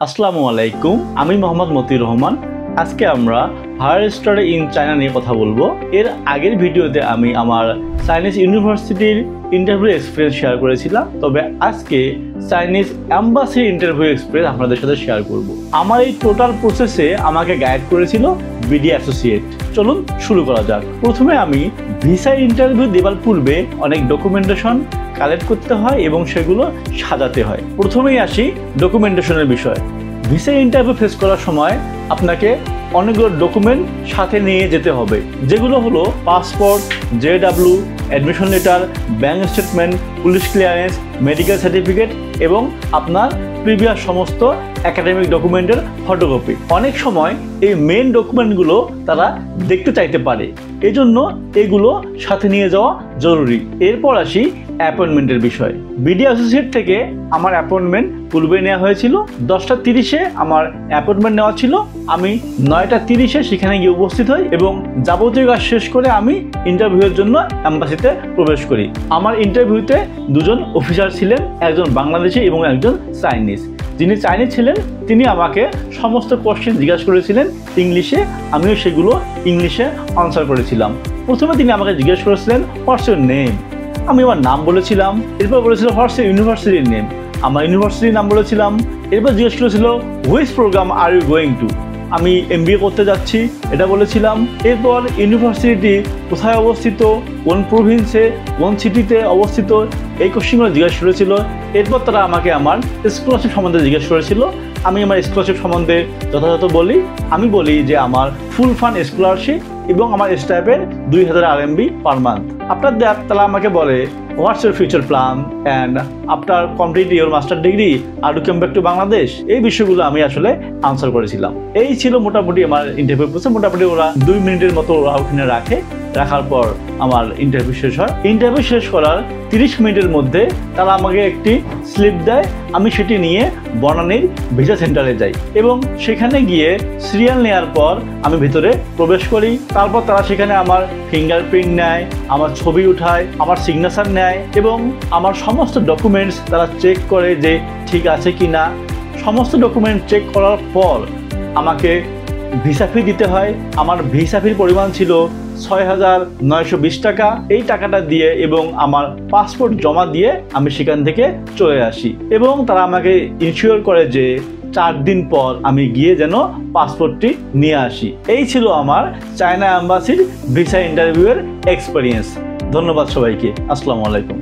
আসসালামু আলাইকুম, আমি মোহাম্মদ মতিউর রহমান। আজকে আমরা হায়ার স্টাডি ইন চায়না নিয়ে কথা বলবো। এর আগের ভিডিওতে আমি আমার চাইনিজ ইউনিভার্সিটির ইন্টারভিউ এক্সপিরিয়েন্স শেয়ার করেছিলাম, তবে আজকে চাইনিজ অ্যাম্বাসির ইন্টারভিউ এক্সপিরিয়েন্স আপনাদের সাথে শেয়ার করব। আমার এই টোটাল প্রসেসে আমাকে গাইড করেছিল বিডি অ্যাসোসিয়েট। চলুন শুরু করা যাক। প্রথমে আমি ভিসা ইন্টারভিউ দেওয়ার পূর্বে অনেক ডকুমেন্টেশন কালেক্ট করতে হয় এবং সেগুলো সাজাতে হয়। প্রথমেই আসি ডকুমেন্টেশনের বিষয়। ভিসা ইন্টারভিউ ফেস করার সময় আপনাকে অনেকগুলো ডকুমেন্ট সাথে নিয়ে যেতে হবে, যেগুলো হলো passport, ZW, admission letter, bank statement, police clearance, medical certificate এবং আপনার প্রিভিয়াস সমস্ত একাডেমিক ডকুমেন্টের ফটোকপি। অনেক সময় এই মেন ডকুমেন্টগুলো তারা দেখতে চাইতে পারে, এই জন্য এগুলো সাথে নিয়ে যাওয়া জরুরি। এরপর আসি অ্যাপয়েন্টমেন্টের বিষয়। বিডি অ্যাসোসিয়েট থেকে আমার অ্যাপয়েন্টমেন্ট পূর্বে নেওয়া হয়েছিল। 10:30-এ আমার অ্যাপয়েন্টমেন্ট নেওয়া ছিল। আমি 9:30-এ সেখানে গিয়ে উপস্থিত হই এবং যাবতীয় কাজ শেষ করে আমি ইন্টারভিউয়ের জন্য অ্যাম্বাসিতে প্রবেশ করি। আমার ইন্টারভিউতে দুজন অফিসার ছিলেন, একজন বাংলাদেশি এবং একজন চাইনিজ। যিনি চাইনিজ ছিলেন তিনি আমাকে সমস্ত কোশ্চেন জিজ্ঞাসা করেছিলেন ইংলিশে, আমিও সেগুলো ইংলিশে আনসার করেছিলাম। প্রথমে তিনি আমাকে জিজ্ঞাসা করেছিলেন হোয়াটস ইউর নেম। আমি আমার নাম বলেছিলাম। এরপর বলেছিল হোয়াটস ইউর ইউনিভার্সিটির নেম। আমার ইউনিভার্সিটির নাম বলেছিলাম। এরপর জিজ্ঞেস করেছিল which program are you going to. আমি MBA করতে যাচ্ছি এটা বলেছিলাম। এরপর ইউনিভার্সিটি কোথায় অবস্থিত, কোন প্রভিন্সে, কোন সিটিতে অবস্থিত, এই কোশ্চেনগুলো জিজ্ঞাসা করেছিল। এরপর তারা আমাকে আমার স্কলারশিপ সম্বন্ধে জিজ্ঞেস করেছিল। আমি আমার স্কলারশিপ সম্বন্ধে যথাযথ বলি। আমি বলি যে আমার ফুল ফান্ড স্কলারশিপ এবং আমার stipend 2000 RMB per month. After that তারা আমাকে বলে what's your future plan and after complete your master degree are you come back to Bangladesh. এই বিষয়গুলো আমি আসলে আনসার করেছিলাম। এই ছিল মোটামুটি আমার ইন্টারভিউ প্রসেস। মোটামুটি ওরা 2 মিনিটের মতো ওরা ওখানে রাখার পর আমার ইন্টারভিউ শেষ হয়। ইন্টারভিউ শেষ করার 30 মিনিটের মধ্যে তারা আমাকে একটি স্লিপ দেয়। আমি সেটি নিয়ে বনানীর ভিসা সেন্টারে যাই এবং সেখানে গিয়ে সিরিয়াল নেওয়ার পর আমি ভিতরে প্রবেশ করি। তারপর তারা সেখানে আমার ফিঙ্গারপ্রিন্ট নেয়, আমার ছবি উঠায়, আমার সিগনেচার নেয় এবং আমার সমস্ত ডকুমেন্টস তারা চেক করে যে ঠিক আছে কি না। সমস্ত ডকুমেন্ট চেক করার পর আমাকে ভিসা ফি দিতে হয়। আমার ভিসা ফির পরিমাণ ছিল 6,920 টাকা। এই টাকাটা দিয়ে এবং আমার পাসপোর্ট জমা দিয়ে আমি সেখান থেকে চলে আসি এবং তারা আমাকে ইনশিওর করে যে 4 দিন পর আমি গিয়ে যেন পাসপোর্টটি নিয়ে আসি। এই ছিল আমার চায়না অ্যাম্বাসির ভিসা ইন্টারভিউয়ের এক্সপিরিয়েন্স। ধন্যবাদ সবাইকে। আসসালামু আলাইকুম।